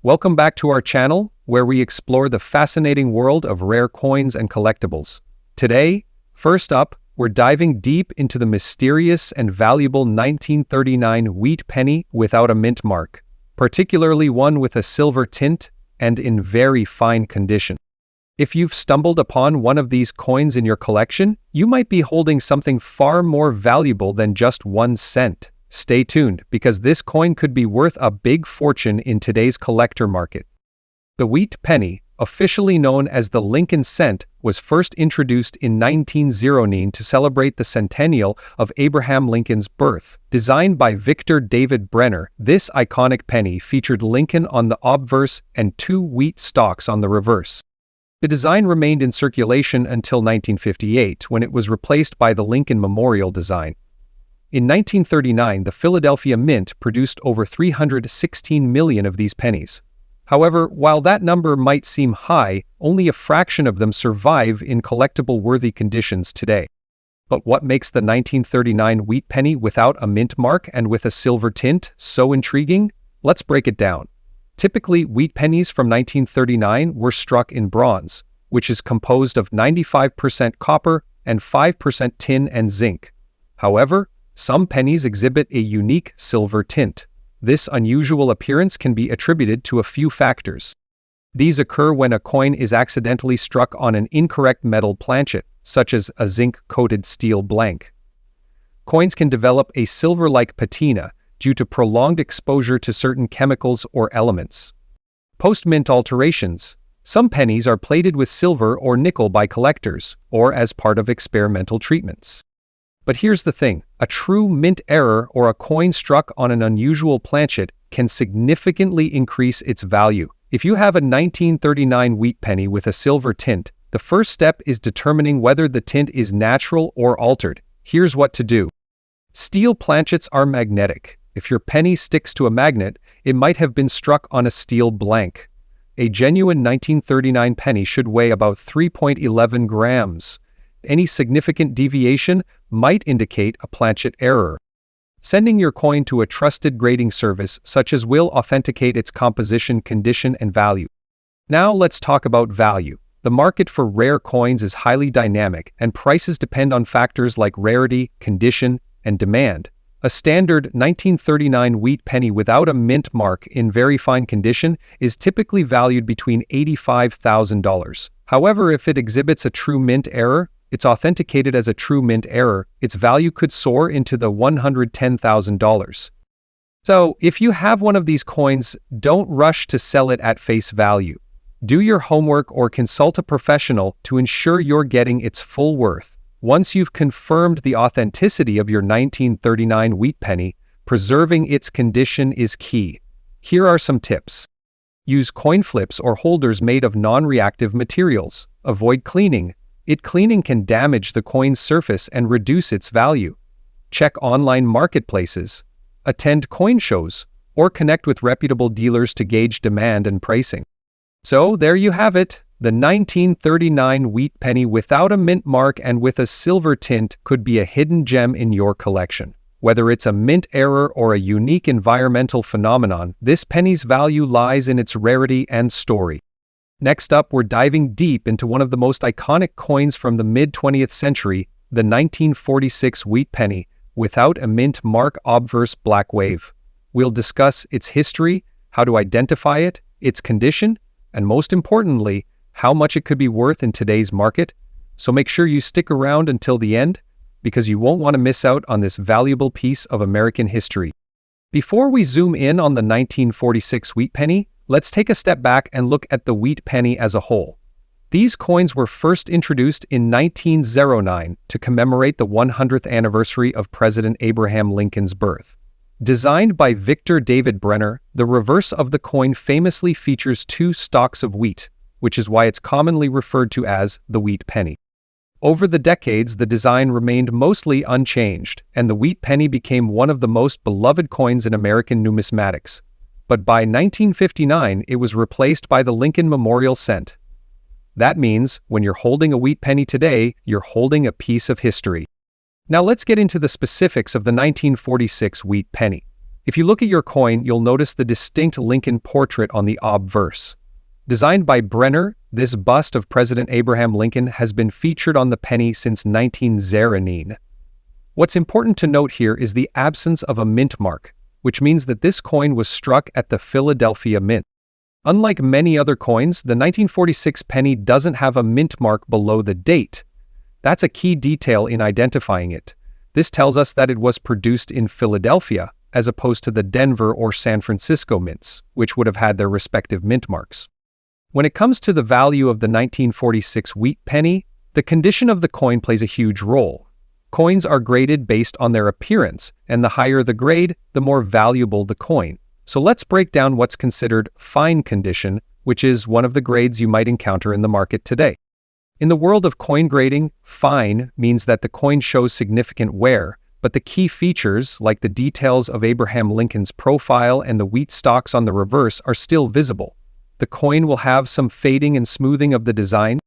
Welcome back to our channel, where we explore the fascinating world of rare coins and collectibles. Today, first up, we're diving deep into the mysterious and valuable 1939 wheat penny without a mint mark, particularly one with a silver tint and in very fine condition. If you've stumbled upon one of these coins in your collection, you might be holding something far more valuable than just 1 cent. Stay tuned, because this coin could be worth a big fortune in today's collector market. The wheat penny, officially known as the Lincoln cent, was first introduced in 1909 to celebrate the centennial of Abraham Lincoln's birth. Designed by Victor David Brenner, this iconic penny featured Lincoln on the obverse and 2 wheat stalks on the reverse. The design remained in circulation until 1958, when it was replaced by the Lincoln Memorial design. In 1939, the Philadelphia Mint produced over 316 million of these pennies. However, while that number might seem high, only a fraction of them survive in collectible-worthy conditions today. But what makes the 1939 wheat penny without a mint mark and with a silver tint so intriguing? Let's break it down. Typically, wheat pennies from 1939 were struck in bronze, which is composed of 95% copper and 5% tin and zinc. However, some pennies exhibit a unique silver tint. This unusual appearance can be attributed to a few factors. These occur when a coin is accidentally struck on an incorrect metal planchet, such as a zinc-coated steel blank. Coins can develop a silver-like patina due to prolonged exposure to certain chemicals or elements. Post-mint alterations. Some pennies are plated with silver or nickel by collectors, or as part of experimental treatments. But here's the thing, a true mint error or a coin struck on an unusual planchet can significantly increase its value. If you have a 1939 wheat penny with a silver tint, the first step is determining whether the tint is natural or altered. Here's what to do. Steel planchets are magnetic. If your penny sticks to a magnet, it might have been struck on a steel blank. A genuine 1939 penny should weigh about 3.11 grams. Any significant deviation might indicate a planchet error. Sending your coin to a trusted grading service such as will authenticate its composition, condition, and value. Now let's talk about value. The market for rare coins is highly dynamic, and prices depend on factors like rarity, condition, and demand. A standard 1939 wheat penny without a mint mark in very fine condition is typically valued between $85,000. However, if it exhibits a true mint error, it's authenticated as a true mint error, its value could soar into the $110,000. So, if you have one of these coins, don't rush to sell it at face value. Do your homework or consult a professional to ensure you're getting its full worth. Once you've confirmed the authenticity of your 1939 wheat penny, preserving its condition is key. Here are some tips. Use coin flips or holders made of non-reactive materials. Avoid cleaning. Cleaning can damage the coin's surface and reduce its value. Check online marketplaces. Attend coin shows, or connect with reputable dealers to gauge demand and pricing. So there you have it. The 1939 wheat penny without a mint mark and with a silver tint could be a hidden gem in your collection. Whether it's a mint error or a unique environmental phenomenon, this penny's value lies in its rarity and story. Next up, we're diving deep into one of the most iconic coins from the mid-20th century, the 1946 wheat penny, without a mint mark obverse black wave. We'll discuss its history, how to identify it, its condition, and most importantly, how much it could be worth in today's market. So make sure you stick around until the end, because you won't want to miss out on this valuable piece of American history. Before we zoom in on the 1946 wheat penny, let's take a step back and look at the wheat penny as a whole. These coins were first introduced in 1909 to commemorate the 100th anniversary of President Abraham Lincoln's birth. Designed by Victor David Brenner, the reverse of the coin famously features 2 stalks of wheat, which is why it's commonly referred to as the wheat penny. Over the decades, the design remained mostly unchanged, and the wheat penny became one of the most beloved coins in American numismatics. But by 1959, it was replaced by the Lincoln Memorial cent. That means, when you're holding a wheat penny today, you're holding a piece of history. Now let's get into the specifics of the 1946 wheat penny. If you look at your coin, you'll notice the distinct Lincoln portrait on the obverse. Designed by Brenner, this bust of President Abraham Lincoln has been featured on the penny since 1909. What's important to note here is the absence of a mint mark, which means that this coin was struck at the Philadelphia Mint. Unlike many other coins, the 1946 penny doesn't have a mint mark below the date. That's a key detail in identifying it. This tells us that it was produced in Philadelphia, as opposed to the Denver or San Francisco mints, which would have had their respective mint marks. When it comes to the value of the 1946 wheat penny, the condition of the coin plays a huge role. Coins are graded based on their appearance, and the higher the grade, the more valuable the coin. So let's break down what's considered fine condition, which is one of the grades you might encounter in the market today. In the world of coin grading, fine means that the coin shows significant wear, but the key features, like the details of Abraham Lincoln's profile and the wheat stalks on the reverse, are still visible. The coin will have some fading and smoothing of the design,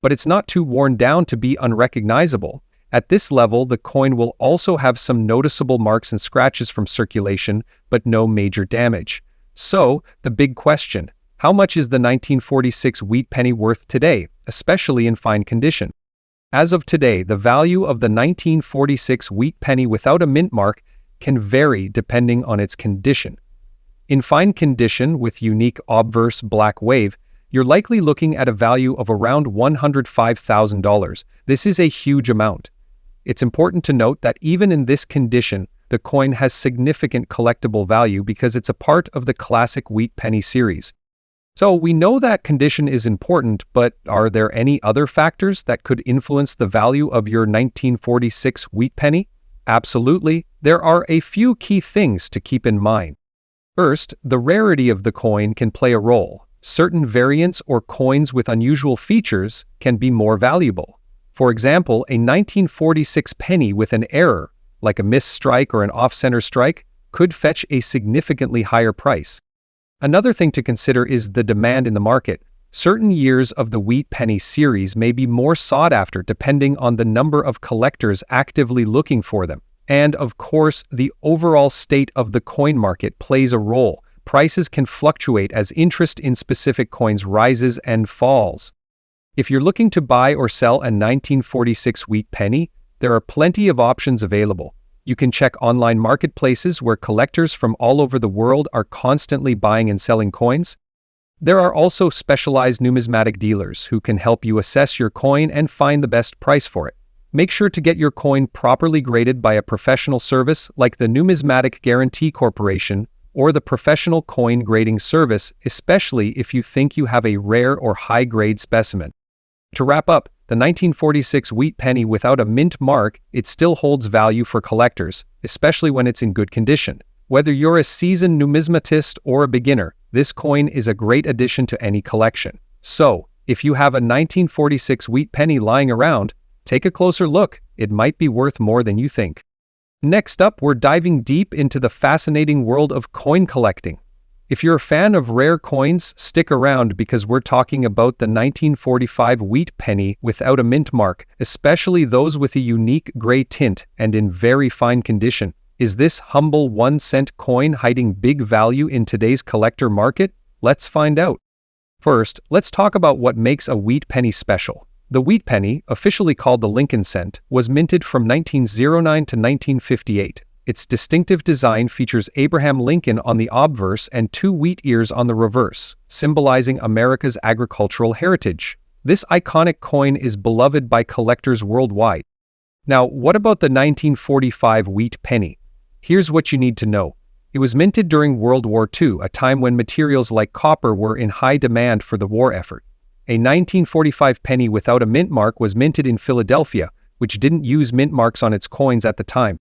but it's not too worn down to be unrecognizable. At this level, the coin will also have some noticeable marks and scratches from circulation, but no major damage. So, the big question, how much is the 1946 wheat penny worth today, especially in fine condition? As of today, the value of the 1946 wheat penny without a mint mark can vary depending on its condition. In fine condition with unique obverse black wave, you're likely looking at a value of around $105,000. This is a huge amount. It's important to note that even in this condition, the coin has significant collectible value because it's a part of the classic wheat penny series. So we know that condition is important, but are there any other factors that could influence the value of your 1946 wheat penny? Absolutely. There are a few key things to keep in mind. First, the rarity of the coin can play a role. Certain variants or coins with unusual features can be more valuable. For example, a 1946 penny with an error, like a missed strike or an off-center strike, could fetch a significantly higher price. Another thing to consider is the demand in the market. Certain years of the wheat penny series may be more sought after depending on the number of collectors actively looking for them. And of course, the overall state of the coin market plays a role. Prices can fluctuate as interest in specific coins rises and falls. If you're looking to buy or sell a 1946 wheat penny, there are plenty of options available. You can check online marketplaces where collectors from all over the world are constantly buying and selling coins. There are also specialized numismatic dealers who can help you assess your coin and find the best price for it. Make sure to get your coin properly graded by a professional service like the Numismatic Guarantee Corporation or the Professional Coin Grading Service, especially if you think you have a rare or high-grade specimen. To wrap up, the 1946 wheat penny without a mint mark, it still holds value for collectors, especially when it's in good condition. Whether you're a seasoned numismatist or a beginner, this coin is a great addition to any collection. So, if you have a 1946 wheat penny lying around, take a closer look. It might be worth more than you think. Next up, we're diving deep into the fascinating world of coin collecting. If you're a fan of rare coins, stick around because we're talking about the 1945 wheat penny without a mint mark, especially those with a unique gray tint and in very fine condition. Is this humble 1-cent coin hiding big value in today's collector market? Let's find out. First, let's talk about what makes a wheat penny special. The wheat penny, officially called the Lincoln cent, was minted from 1909 to 1958. Its distinctive design features Abraham Lincoln on the obverse and 2 wheat ears on the reverse, symbolizing America's agricultural heritage. This iconic coin is beloved by collectors worldwide. Now, what about the 1945 wheat penny? Here's what you need to know. It was minted during World War II, a time when materials like copper were in high demand for the war effort. A 1945 penny without a mint mark was minted in Philadelphia, which didn't use mint marks on its coins at the time.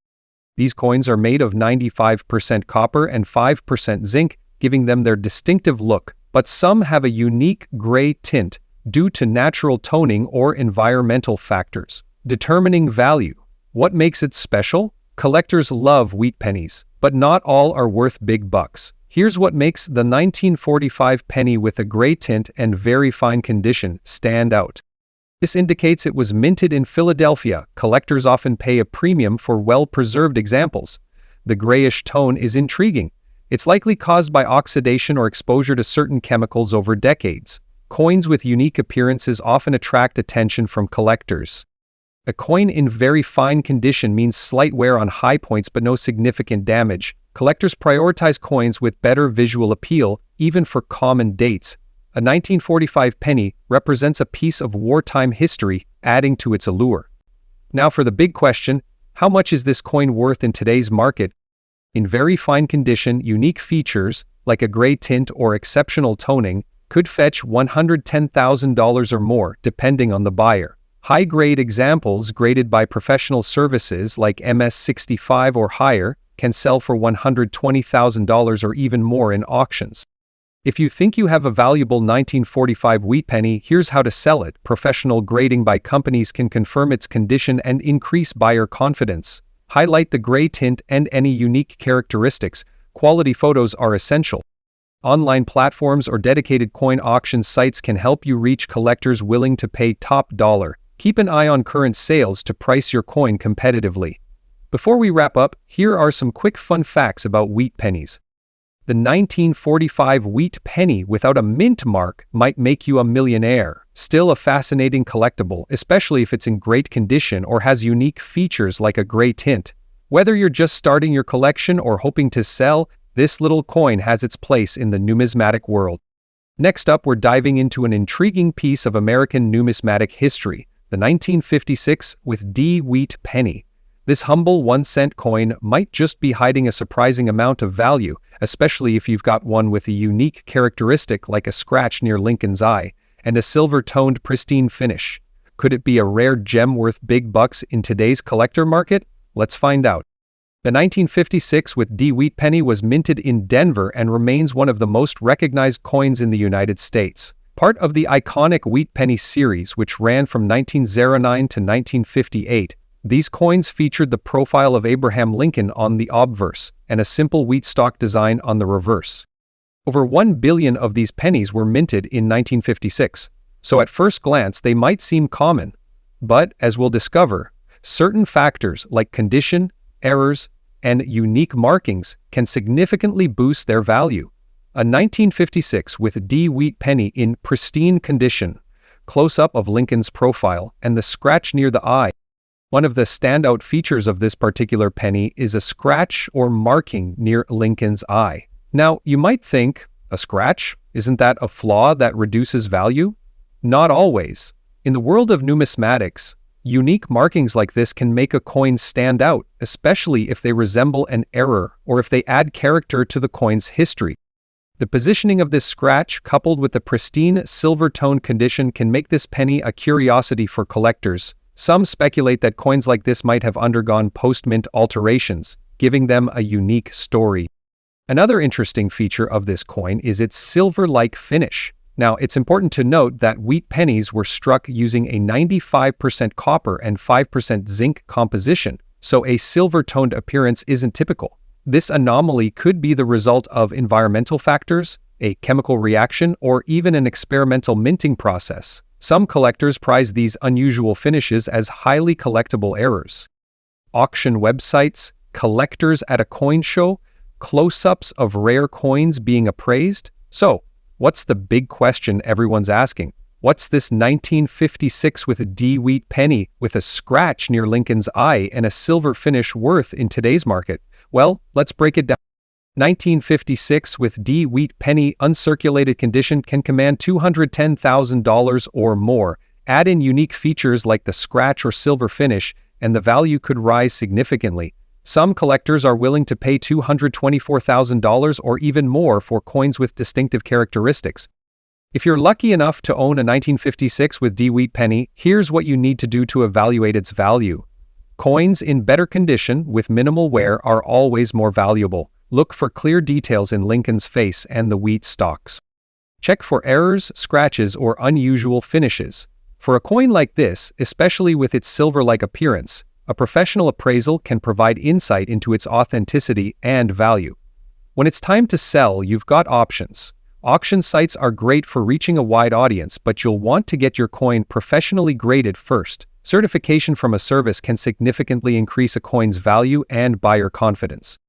These coins are made of 95% copper and 5% zinc, giving them their distinctive look, but some have a unique gray tint due to natural toning or environmental factors. Determining value. What makes it special? Collectors love wheat pennies, but not all are worth big bucks. Here's what makes the 1945 penny with a gray tint and very fine condition stand out. This indicates it was minted in Philadelphia. Collectors often pay a premium for well-preserved examples. The grayish tone is intriguing. It's likely caused by oxidation or exposure to certain chemicals over decades. Coins with unique appearances often attract attention from collectors. A coin in very fine condition means slight wear on high points but no significant damage. Collectors prioritize coins with better visual appeal, even for common dates. A 1945 penny represents a piece of wartime history, adding to its allure. Now for the big question, how much is this coin worth in today's market? In very fine condition, unique features, like a gray tint or exceptional toning, could fetch $110,000 or more, depending on the buyer. High-grade examples graded by professional services like MS-65 or higher can sell for $120,000 or even more in auctions. If you think you have a valuable 1945 wheat penny, here's how to sell it. Professional grading by companies can confirm its condition and increase buyer confidence. Highlight the gray tint and any unique characteristics. Quality photos are essential. Online platforms or dedicated coin auction sites can help you reach collectors willing to pay top dollar. Keep an eye on current sales to price your coin competitively. Before we wrap up, here are some quick fun facts about wheat pennies. The 1945 wheat penny without a mint mark might make you a millionaire. Still a fascinating collectible, especially if it's in great condition or has unique features like a gray tint. Whether you're just starting your collection or hoping to sell, this little coin has its place in the numismatic world. Next up, we're diving into an intriguing piece of American numismatic history, the 1956 with D wheat penny. This humble 1-cent coin might just be hiding a surprising amount of value, especially if you've got one with a unique characteristic like a scratch near Lincoln's eye and a silver-toned pristine finish. Could it be a rare gem worth big bucks in today's collector market? Let's find out. The 1956 with D wheat penny was minted in Denver and remains one of the most recognized coins in the United States. Part of the iconic wheat penny series, which ran from 1909 to 1958, these coins featured the profile of Abraham Lincoln on the obverse and a simple wheat stalk design on the reverse. Over 1 billion of these pennies were minted in 1956, so at first glance they might seem common. But, as we'll discover, certain factors like condition, errors, and unique markings can significantly boost their value. A 1956 with D wheat penny in pristine condition, close-up of Lincoln's profile, and the scratch near the eye. One of the standout features of this particular penny is a scratch or marking near Lincoln's eye. Now, you might think, a scratch? Isn't that a flaw that reduces value? Not always. In the world of numismatics, unique markings like this can make a coin stand out, especially if they resemble an error or if they add character to the coin's history. The positioning of this scratch, coupled with the pristine silver-toned condition, can make this penny a curiosity for collectors. Some speculate that coins like this might have undergone post-mint alterations, giving them a unique story. Another interesting feature of this coin is its silver-like finish. Now, it's important to note that wheat pennies were struck using a 95% copper and 5% zinc composition, so a silver-toned appearance isn't typical. This anomaly could be the result of environmental factors, a chemical reaction, or even an experimental minting process. Some collectors prize these unusual finishes as highly collectible errors. Auction websites, collectors at a coin show, close-ups of rare coins being appraised. So, what's the big question everyone's asking? What's this 1956 with a D wheat penny with a scratch near Lincoln's eye and a silver finish worth in today's market? Well, let's break it down. 1956 with D wheat penny uncirculated condition can command $210,000 or more. Add in unique features like the scratch or silver finish, and the value could rise significantly. Some collectors are willing to pay $224,000 or even more for coins with distinctive characteristics. If you're lucky enough to own a 1956 with D wheat penny, here's what you need to do to evaluate its value. Coins in better condition with minimal wear are always more valuable. Look for clear details in Lincoln's face and the wheat stalks. Check for errors, scratches, or unusual finishes. For a coin like this, especially with its silver-like appearance, a professional appraisal can provide insight into its authenticity and value. When it's time to sell, you've got options. Auction sites are great for reaching a wide audience, but you'll want to get your coin professionally graded first. Certification from a service can significantly increase a coin's value and buyer confidence.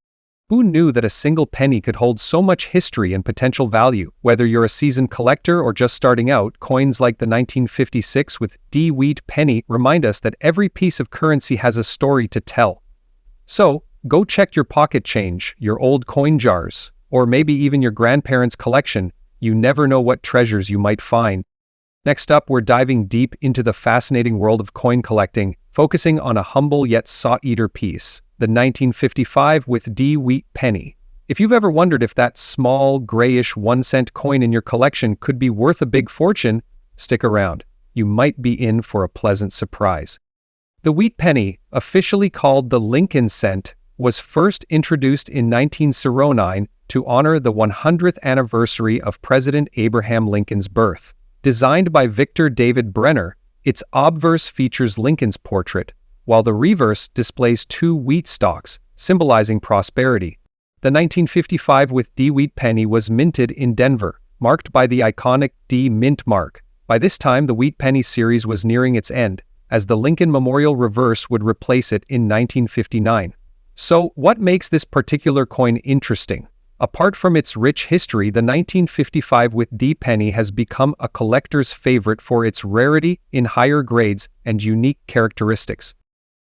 Who knew that a single penny could hold so much history and potential value? Whether you're a seasoned collector or just starting out, coins like the 1956 with D. Wheat penny remind us that every piece of currency has a story to tell. So, go check your pocket change, your old coin jars, or maybe even your grandparents' collection. You never know what treasures you might find. Next up, we're diving deep into the fascinating world of coin collecting, focusing on a humble yet sought-after piece, the 1955 with D. Wheat penny. If you've ever wondered if that small, grayish 1-cent coin in your collection could be worth a big fortune, stick around. You might be in for a pleasant surprise. The wheat penny, officially called the Lincoln cent, was first introduced in 1909 to honor the 100th anniversary of President Abraham Lincoln's birth. Designed by Victor David Brenner, its obverse features Lincoln's portrait, while the reverse displays 2 wheat stalks, symbolizing prosperity. The 1955 with D. Wheat penny was minted in Denver, marked by the iconic D mint mark. By this time, the wheat penny series was nearing its end, as the Lincoln Memorial reverse would replace it in 1959. So, what makes this particular coin interesting? Apart from its rich history, the 1955 with D penny has become a collector's favorite for its rarity in higher grades and unique characteristics.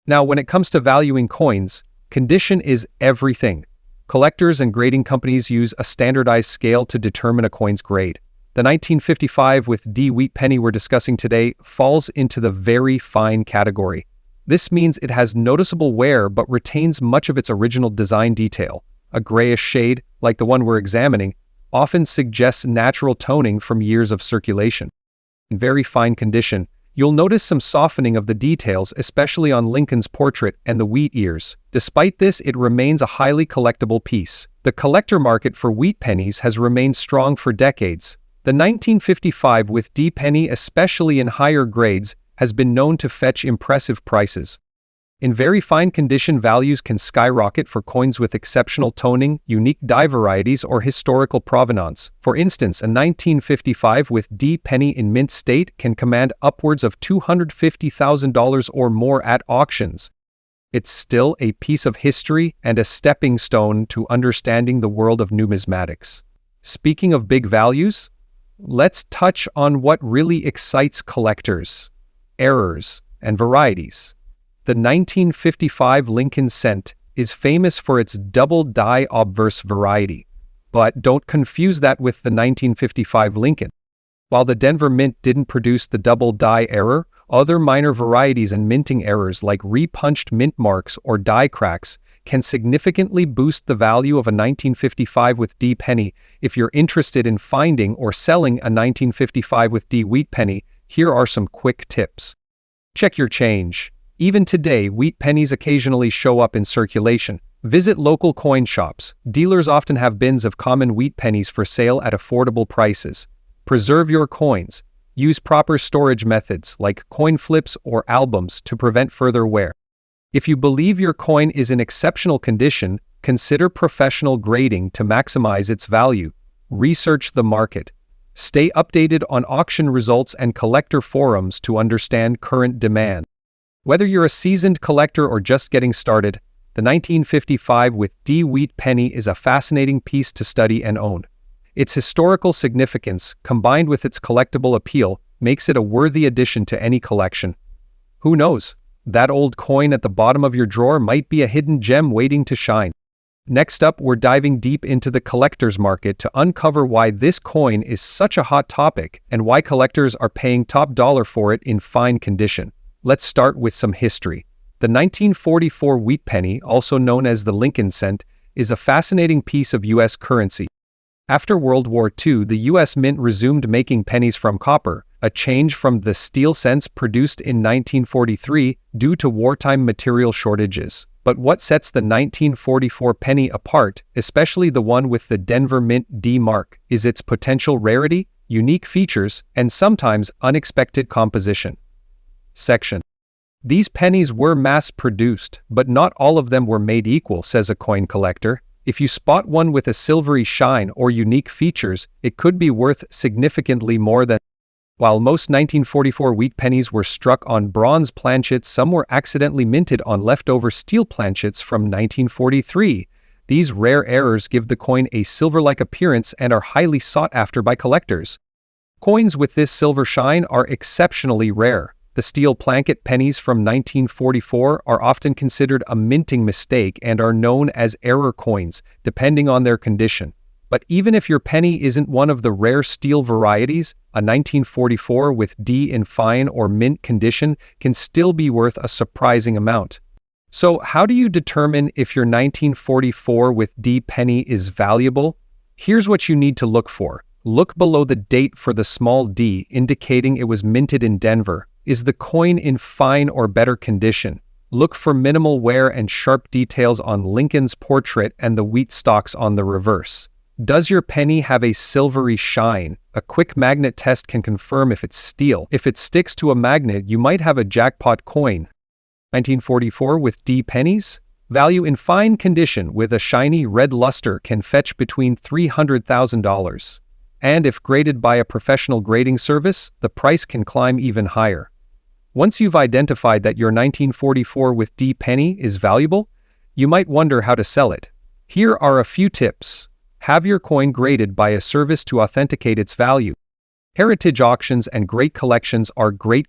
Now, when it comes to valuing coins, condition is everything. Collectors and grading companies use a standardized scale to determine a coin's grade. The 1955 with D Wheat penny we're discussing today falls into the very fine category. This means it has noticeable wear but retains much of its original design detail. A grayish shade, like the one we're examining, often suggests natural toning from years of circulation. In very fine condition, you'll notice some softening of the details, especially on Lincoln's portrait and the wheat ears. Despite this, it remains a highly collectible piece. The collector market for wheat pennies has remained strong for decades. The 1955 with D penny, especially in higher grades, has been known to fetch impressive prices. In very fine condition, values can skyrocket for coins with exceptional toning, unique die varieties, or historical provenance. For instance, a 1955 with D penny in mint state can command upwards of $250,000 or more at auctions. It's still a piece of history and a stepping stone to understanding the world of numismatics. Speaking of big values, let's touch on what really excites collectors: errors and varieties. The 1955 Lincoln cent is famous for its double die obverse variety, but don't confuse that with the 1955 Lincoln. While the Denver Mint didn't produce the double die error, other minor varieties and minting errors like repunched mint marks or die cracks can significantly boost the value of a 1955 with D penny. If you're interested in finding or selling a 1955 with D wheat penny, here are some quick tips. Check your change. Even today, wheat pennies occasionally show up in circulation. Visit local coin shops. Dealers often have bins of common wheat pennies for sale at affordable prices. Preserve your coins. Use proper storage methods like coin flips or albums to prevent further wear. If you believe your coin is in exceptional condition, consider professional grading to maximize its value. Research the market. Stay updated on auction results and collector forums to understand current demand. Whether you're a seasoned collector or just getting started, the 1955 with D wheat penny is a fascinating piece to study and own. Its historical significance, combined with its collectible appeal, makes it a worthy addition to any collection. Who knows? That old coin at the bottom of your drawer might be a hidden gem waiting to shine. Next up, we're diving deep into the collector's market to uncover why this coin is such a hot topic and why collectors are paying top dollar for it in fine condition. Let's start with some history. The 1944 wheat penny, also known as the Lincoln cent, is a fascinating piece of U.S. currency. After World War II, the U.S. Mint resumed making pennies from copper, a change from the steel cents produced in 1943 due to wartime material shortages. But what sets the 1944 penny apart, especially the one with the Denver Mint D mark, is its potential rarity, unique features, and sometimes unexpected composition. Section. These pennies were mass-produced, but not all of them were made equal, says a coin collector. If you spot one with a silvery shine or unique features, it could be worth significantly more than. While most 1944 wheat pennies were struck on bronze planchets, some were accidentally minted on leftover steel planchets from 1943. These rare errors give the coin a silver-like appearance and are highly sought after by collectors. Coins with this silver shine are exceptionally rare. The steel plankett pennies from 1944 are often considered a minting mistake and are known as error coins, depending on their condition. But even if your penny isn't one of the rare steel varieties, a 1944 with D in fine or mint condition can still be worth a surprising amount. So how do you determine if your 1944 with D penny is valuable? Here's what you need to look for. Look below the date for the small d, indicating it was minted in Denver. Is the coin in fine or better condition? Look for minimal wear and sharp details on Lincoln's portrait and the wheat stalks on the reverse. Does your penny have a silvery shine? A quick magnet test can confirm if it's steel. If it sticks to a magnet, you might have a jackpot coin. 1944 with D pennies? Value in fine condition with a shiny red luster can fetch between $300,000. And if graded by a professional grading service, the price can climb even higher. Once you've identified that your 1944 with D penny is valuable, you might wonder how to sell it. Here are a few tips. Have your coin graded by a service to authenticate its value. Heritage auctions and great collections are great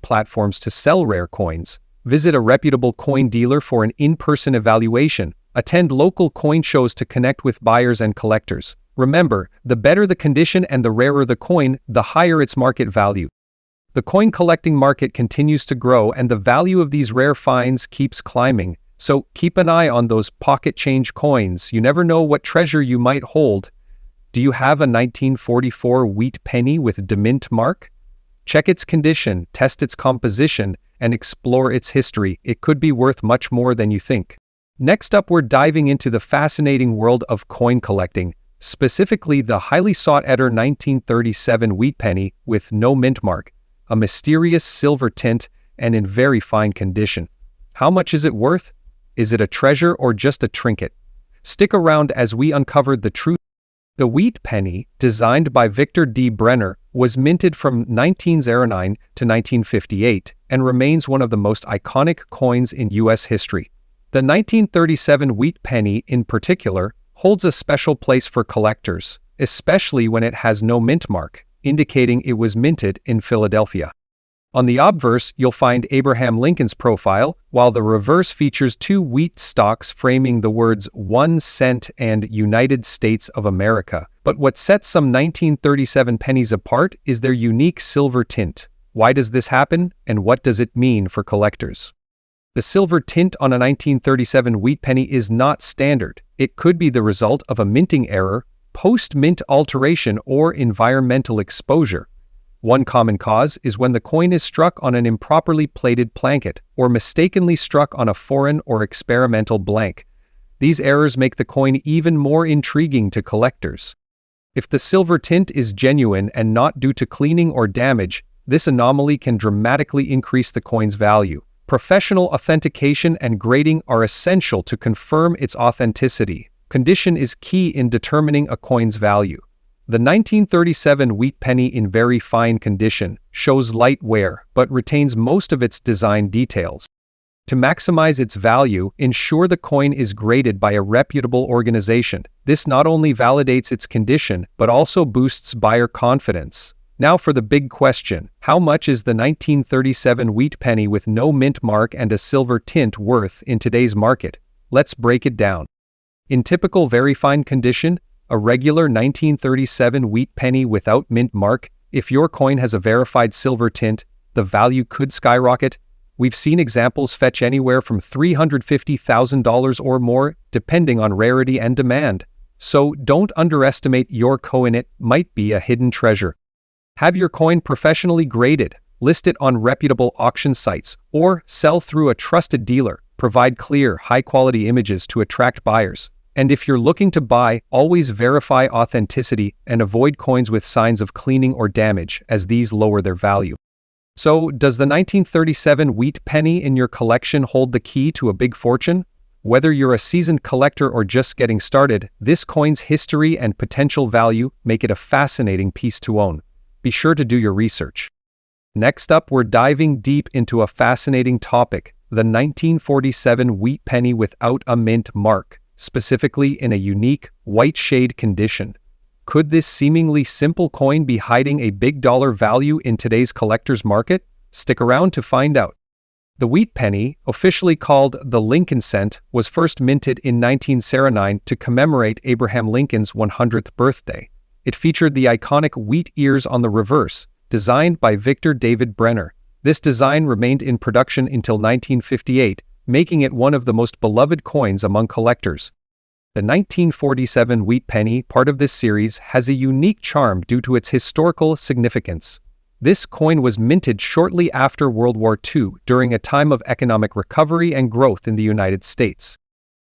platforms to sell rare coins. Visit a reputable coin dealer for an in-person evaluation. Attend local coin shows to connect with buyers and collectors. Remember, the better the condition and the rarer the coin, the higher its market value. The coin collecting market continues to grow and the value of these rare finds keeps climbing. So keep an eye on those pocket change coins. You never know what treasure you might hold. Do you have a 1944 wheat penny with DeMint mark? Check its condition, test its composition, and explore its history. It could be worth much more than you think. Next up, we're diving into the fascinating world of coin collecting, specifically the highly sought-after 1937 wheat penny with no mint mark, a mysterious silver tint, and in very fine condition. How much is it worth? Is it a treasure or just a trinket? Stick around as we uncover the truth. The wheat penny, designed by Victor D. Brenner, was minted from 1909 to 1958 and remains one of the most iconic coins in U.S. history. The 1937 wheat penny, in particular, holds a special place for collectors, especially when it has no mint mark, indicating it was minted in Philadelphia. On the obverse, you'll find Abraham Lincoln's profile, while the reverse features two wheat stalks framing the words 1 cent and United States of America. But what sets some 1937 pennies apart is their unique silver tint. Why does this happen, and what does it mean for collectors? The silver tint on a 1937 wheat penny is not standard. It could be the result of a minting error, post-mint alteration, or environmental exposure. One common cause is when the coin is struck on an improperly plated plankett or mistakenly struck on a foreign or experimental blank. These errors make the coin even more intriguing to collectors. If the silver tint is genuine and not due to cleaning or damage, this anomaly can dramatically increase the coin's value. Professional authentication and grading are essential to confirm its authenticity. Condition is key in determining a coin's value. The 1937 wheat penny in very fine condition shows light wear but retains most of its design details. To maximize its value, ensure the coin is graded by a reputable organization. This not only validates its condition but also boosts buyer confidence. Now for the big question: how much is the 1937 wheat penny with no mint mark and a silver tint worth in today's market? Let's break it down. In typical very fine condition, a regular 1937 wheat penny without mint mark, if your coin has a verified silver tint, the value could skyrocket. We've seen examples fetch anywhere from $350,000 or more, depending on rarity and demand. So don't underestimate your coin, it might be a hidden treasure. Have your coin professionally graded, list it on reputable auction sites, or sell through a trusted dealer. Provide clear, high-quality images to attract buyers. And if you're looking to buy, always verify authenticity and avoid coins with signs of cleaning or damage, as these lower their value. So, does the 1937 wheat penny in your collection hold the key to a big fortune? Whether you're a seasoned collector or just getting started, this coin's history and potential value make it a fascinating piece to own. Be sure to do your research. Next up, we're diving deep into a fascinating topic: the 1947 wheat penny without a mint mark. specifically in a unique, white shade condition. Could this seemingly simple coin be hiding a big dollar value in today's collector's market? Stick around to find out. The wheat penny, officially called the Lincoln cent, was first minted in 1909 to commemorate Abraham Lincoln's 100th birthday. It featured the iconic wheat ears on the reverse, designed by Victor David Brenner. This design remained in production until 1958, making it one of the most beloved coins among collectors. The 1947 wheat penny, part of this series, has a unique charm due to its historical significance. This coin was minted shortly after World War II, during a time of economic recovery and growth in the United States.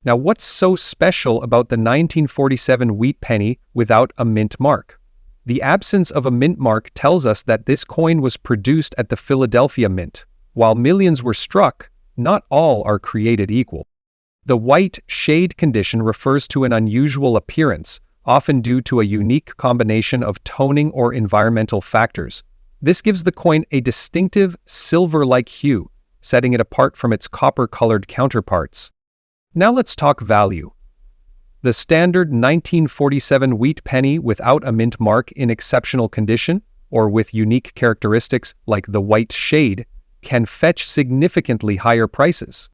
Now, what's so special about the 1947 wheat penny without a mint mark? The absence of a mint mark tells us that this coin was produced at the Philadelphia Mint. While millions were struck, not all are created equal. The white shade condition refers to an unusual appearance, often due to a unique combination of toning or environmental factors. This gives the coin a distinctive silver-like hue, setting it apart from its copper-colored counterparts. Now let's talk value. The standard 1947 wheat penny without a mint mark in exceptional condition, or with unique characteristics like the white shade, can fetch significantly higher prices.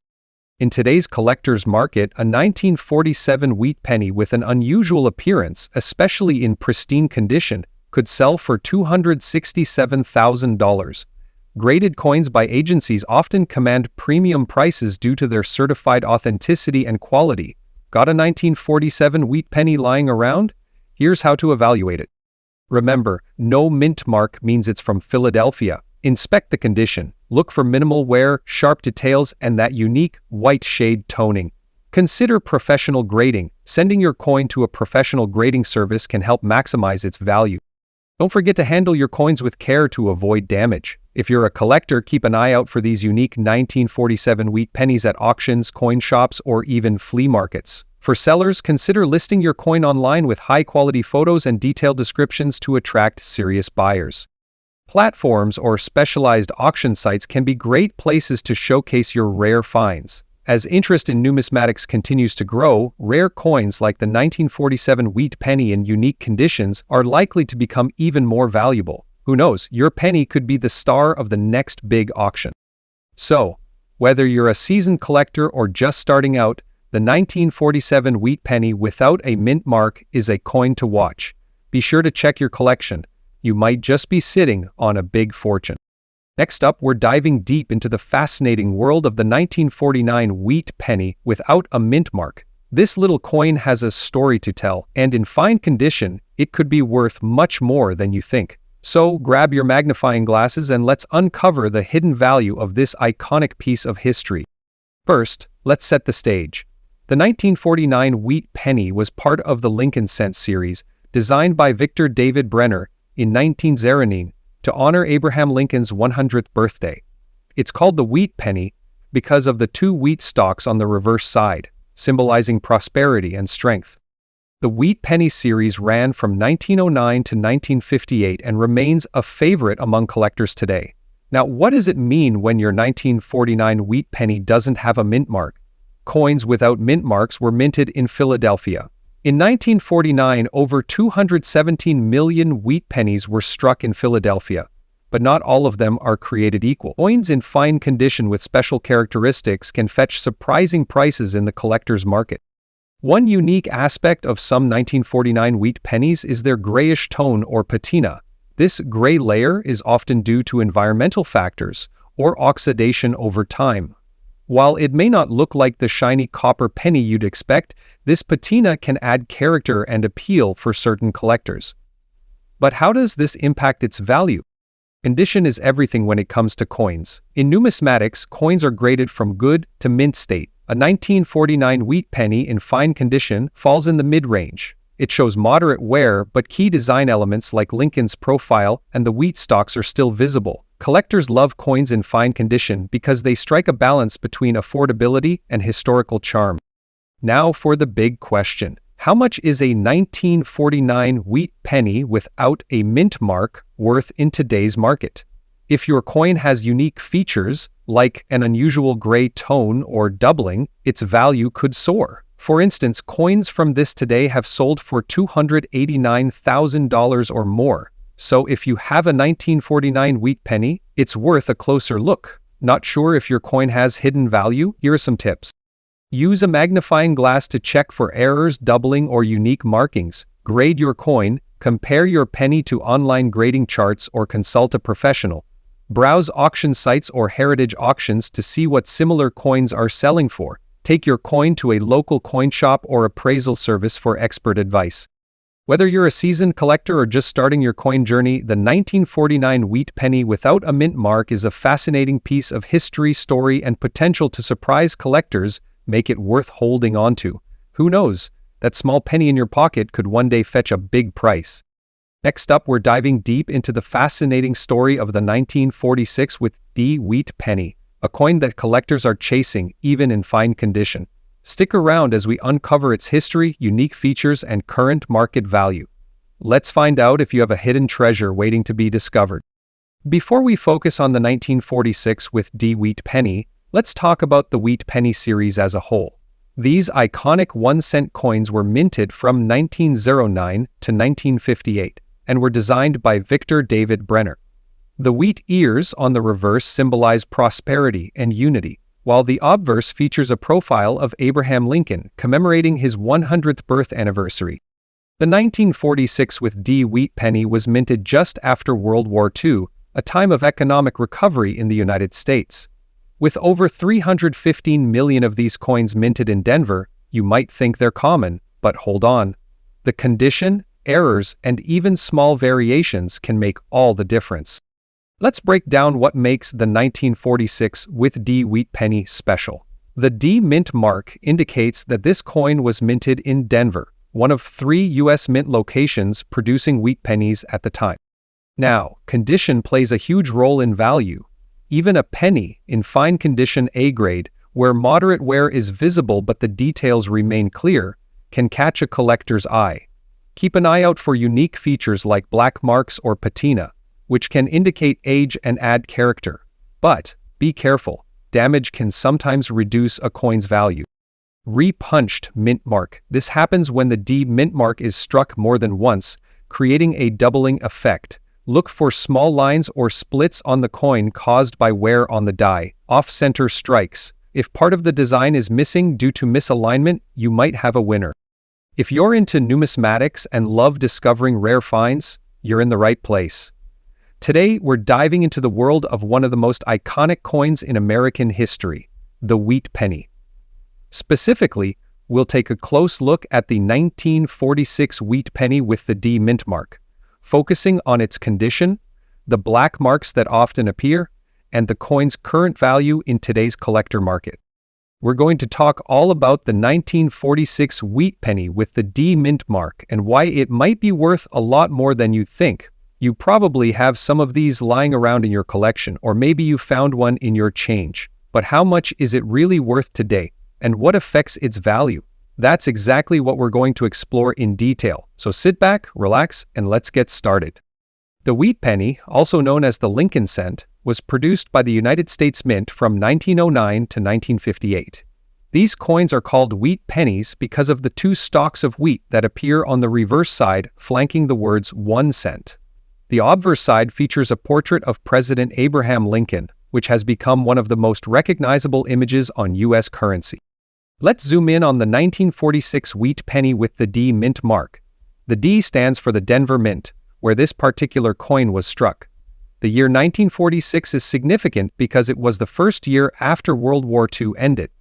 In today's collector's market, a 1947 wheat penny with an unusual appearance, especially in pristine condition, could sell for $267,000. Graded coins by agencies often command premium prices due to their certified authenticity and quality. Got a 1947 wheat penny lying around? Here's how to evaluate it. Remember, no mint mark means it's from Philadelphia. Inspect the condition. Look for minimal wear, sharp details, and that unique white shade toning. Consider professional grading. Sending your coin to a professional grading service can help maximize its value. Don't forget to handle your coins with care to avoid damage. If you're a collector, keep an eye out for these unique 1947 wheat pennies at auctions, coin shops, or even flea markets. For sellers, consider listing your coin online with high-quality photos and detailed descriptions to attract serious buyers. Platforms or specialized auction sites can be great places to showcase your rare finds. As interest in numismatics continues to grow, rare coins like the 1947 wheat penny in unique conditions are likely to become even more valuable. Who knows, your penny could be the star of the next big auction. So, whether you're a seasoned collector or just starting out, the 1947 wheat penny without a mint mark is a coin to watch. Be sure to check your collection. You might just be sitting on a big fortune. Next up, we're diving deep into the fascinating world of the 1949 wheat penny without a mint mark. This little coin has a story to tell, and in fine condition, it could be worth much more than you think. So grab your magnifying glasses and let's uncover the hidden value of this iconic piece of history. First, let's set the stage. The 1949 wheat penny was part of the Lincoln cent series, designed by Victor David Brenner in 1909. To honor Abraham Lincoln's 100th birthday. It's called the wheat penny because of the two wheat stalks on the reverse side, symbolizing prosperity and strength. The wheat penny series ran from 1909 to 1958 and remains a favorite among collectors today. Now, what does it mean when your 1949 wheat penny doesn't have a mint mark? Coins without mint marks were minted in Philadelphia. In 1949, over 217 million wheat pennies were struck in Philadelphia, but not all of them are created equal. Coins in fine condition with special characteristics can fetch surprising prices in the collector's market. One unique aspect of some 1949 wheat pennies is their grayish tone or patina. This gray layer is often due to environmental factors or oxidation over time. While it may not look like the shiny copper penny you'd expect, this patina can add character and appeal for certain collectors. But how does this impact its value? Condition is everything when it comes to coins. In numismatics, coins are graded from good to mint state. A 1949 wheat penny in fine condition falls in the mid-range. It shows moderate wear, but key design elements like Lincoln's profile and the wheat stalks are still visible. Collectors love coins in fine condition because they strike a balance between affordability and historical charm. Now for the big question. How much is a 1949 wheat penny without a mint mark worth in today's market? If your coin has unique features, like an unusual gray tone or doubling, its value could soar. For instance, coins from this today have sold for $289,000 or more. So if you have a 1949 wheat penny, it's worth a closer look. Not sure if your coin has hidden value? Here are some tips. Use a magnifying glass to check for errors, doubling, or unique markings. Grade your coin. Compare your penny to online grading charts or consult a professional. Browse auction sites or heritage auctions to see what similar coins are selling for. Take your coin to a local coin shop or appraisal service for expert advice. Whether you're a seasoned collector or just starting your coin journey, the 1949 wheat penny without a mint mark is a fascinating piece of history, story, and potential to surprise collectors, make it worth holding on to. Who knows? That small penny in your pocket could one day fetch a big price. Next up, we're diving deep into the fascinating story of the 1946 with D wheat penny, a coin that collectors are chasing even in fine condition. Stick around as we uncover its history, unique features, and current market value. Let's find out if you have a hidden treasure waiting to be discovered. Before we focus on the 1946 with D wheat penny, let's talk about the wheat penny series as a whole. These iconic 1-cent coins were minted from 1909 to 1958 and were designed by Victor David Brenner. The wheat ears on the reverse symbolize prosperity and unity, while the obverse features a profile of Abraham Lincoln commemorating his 100th birth anniversary. The 1946 with D wheat penny was minted just after World War II, a time of economic recovery in the United States. With over 315 million of these coins minted in Denver, you might think they're common, but hold on. The condition, errors, and even small variations can make all the difference. Let's break down what makes the 1946 with D wheat penny special. The D mint mark indicates that this coin was minted in Denver, one of 3 U.S. mint locations producing wheat pennies at the time. Now, condition plays a huge role in value. Even a penny in fine condition A grade, where moderate wear is visible but the details remain clear, can catch a collector's eye. Keep an eye out for unique features like black marks or patina, which can indicate age and add character. But be careful, damage can sometimes reduce a coin's value. Repunched mint mark. This happens when the D mint mark is struck more than once, creating a doubling effect. Look for small lines or splits on the coin caused by wear on the die. Off-center strikes. If part of the design is missing due to misalignment, you might have a winner. If you're into numismatics and love discovering rare finds, you're in the right place. Today, we're diving into the world of one of the most iconic coins in American history, the wheat penny. Specifically, we'll take a close look at the 1946 wheat penny with the D mint mark, focusing on its condition, the black marks that often appear, and the coin's current value in today's collector market. We're going to talk all about the 1946 wheat penny with the D mint mark and why it might be worth a lot more than you think. You probably have some of these lying around in your collection, or maybe you found one in your change. But how much is it really worth today, and what affects its value? That's exactly what we're going to explore in detail. So sit back, relax, and let's get started. The wheat penny, also known as the Lincoln cent, was produced by the United States Mint from 1909 to 1958. These coins are called wheat pennies because of the 2 stalks of wheat that appear on the reverse side flanking the words 1 cent. The obverse side features a portrait of President Abraham Lincoln, which has become one of the most recognizable images on U.S. currency. Let's zoom in on the 1946 wheat penny with the D mint mark. The D stands for the Denver Mint, where this particular coin was struck. The year 1946 is significant because it was the first year after World War II ended.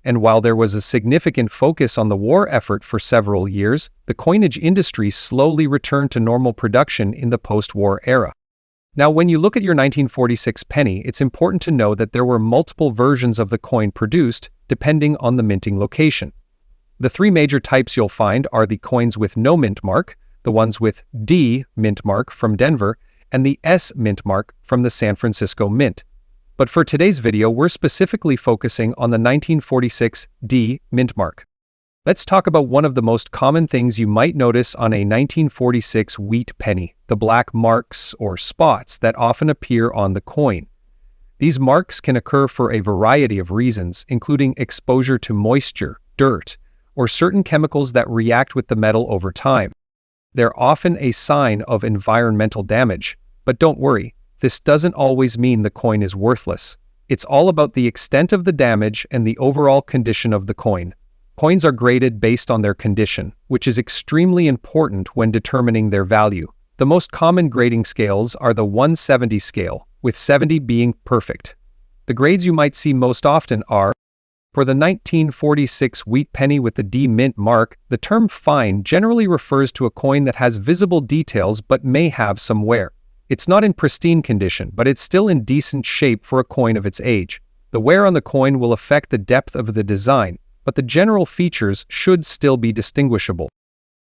And while there was a significant focus on the war effort for several years, the coinage industry slowly returned to normal production in the post-war era. Now, when you look at your 1946 penny, it's important to know that there were multiple versions of the coin produced, depending on the minting location. The 3 major types you'll find are the coins with no mint mark, the ones with D mint mark from Denver, and the S mint mark from the San Francisco Mint. But for today's video, we're specifically focusing on the 1946 D mint mark. Let's talk about one of the most common things you might notice on a 1946 wheat penny, the black marks or spots that often appear on the coin. These marks can occur for a variety of reasons, including exposure to moisture, dirt, or certain chemicals that react with the metal over time. They're often a sign of environmental damage, but don't worry, this doesn't always mean the coin is worthless. It's all about the extent of the damage and the overall condition of the coin. Coins are graded based on their condition, which is extremely important when determining their value. The most common grading scales are the 170 scale, with 70 being perfect. The grades you might see most often are: for the 1946 wheat penny with the D mint mark, the term fine generally refers to a coin that has visible details but may have some wear. It's not in pristine condition, but it's still in decent shape for a coin of its age. The wear on the coin will affect the depth of the design, but the general features should still be distinguishable.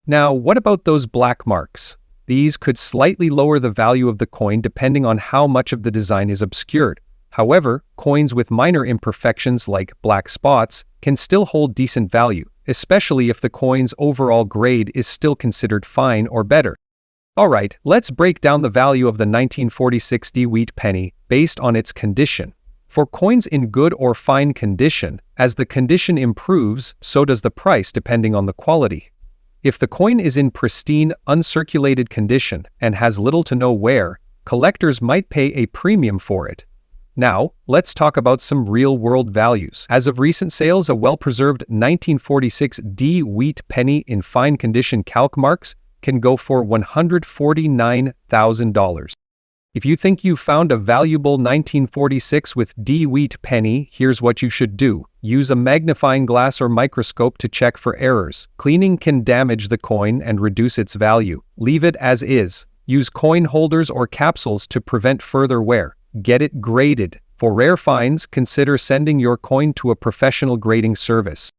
Now, what about those black marks? These could slightly lower the value of the coin depending on how much of the design is obscured. However, coins with minor imperfections like black spots can still hold decent value, especially if the coin's overall grade is still considered fine or better. Alright, let's break down the value of the 1946 D wheat penny based on its condition. For coins in good or fine condition, as the condition improves, so does the price depending on the quality. If the coin is in pristine, uncirculated condition and has little to no wear, collectors might pay a premium for it. Now, let's talk about some real-world values. As of recent sales, a well-preserved 1946 D wheat penny in fine condition calc marks can go for $149,000. If you think you found a valuable 1946 with D wheat penny, here's what you should do. Use a magnifying glass or microscope to check for errors. Cleaning can damage the coin and reduce its value. Leave it as is. Use coin holders or capsules to prevent further wear. Get it graded. For rare finds, consider sending your coin to a professional grading service.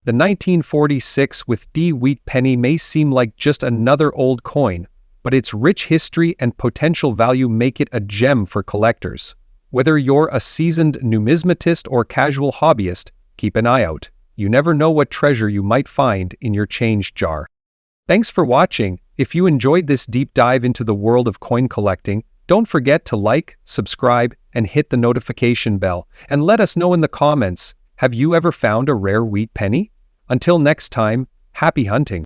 The 1946 with D wheat penny may seem like just another old coin, but its rich history and potential value make it a gem for collectors. Whether you're a seasoned numismatist or casual hobbyist, keep an eye out. You never know what treasure you might find in your change jar. Thanks for watching. If you enjoyed this deep dive into the world of coin collecting, don't forget to like, subscribe, and hit the notification bell. And let us know in the comments, have you ever found a rare wheat penny? Until next time, happy hunting.